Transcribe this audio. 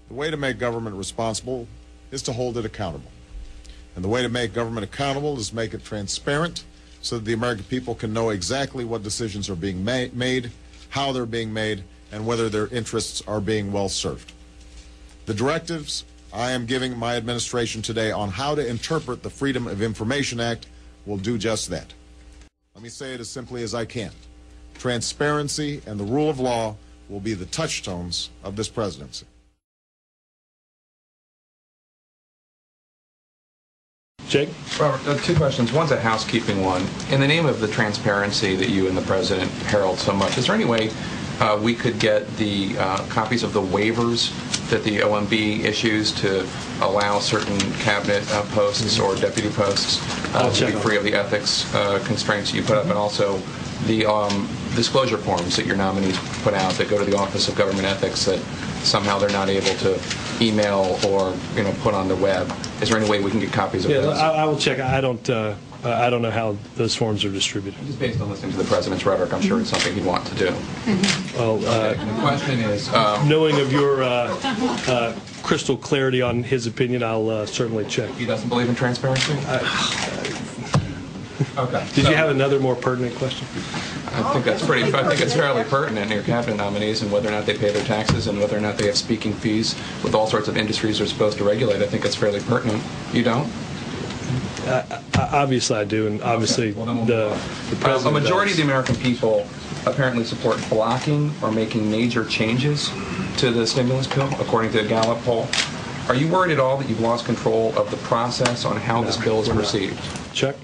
The way to make government responsible is to hold it accountable. And the way to make government accountable is make it transparent so that the American people can know exactly what decisions are being made, how they're being made, and whether their interests are being well served. The directives I am giving my administration today on how to interpret the Freedom of Information Act will do just that. Let me say it as simply as I can. Transparency and the rule of law will be the touchstones of this presidency. Jake? Robert, two questions. One's a housekeeping one. In the name of the transparency that you and the President herald so much, is there any way we could get the copies of the waivers that the OMB issues to allow certain cabinet posts or deputy posts to be free of the ethics constraints you put up, and also the disclosure forms that your nominees put out that go to the Office of Government Ethics that somehow they're not able to email or put on the web? Is there any way we can get copies of those? I will check. I don't know how those forms are distributed. Just based on listening to the President's rhetoric, I'm sure it's something he'd want to do. Well, the question is, knowing of your crystal clarity on his opinion, I'll certainly check. He doesn't believe in transparency? Okay. Did you have another more pertinent question? I think it's fairly pertinent in your cabinet nominees and whether or not they pay their taxes and whether or not they have speaking fees with all sorts of industries they're supposed to regulate. I think it's fairly pertinent. You don't? Obviously I do, and obviously the President a majority does. of the American people apparently support blocking or making major changes to the stimulus bill, according to a Gallup poll. Are you worried at all that you've lost control of the process on how this bill is received? Check.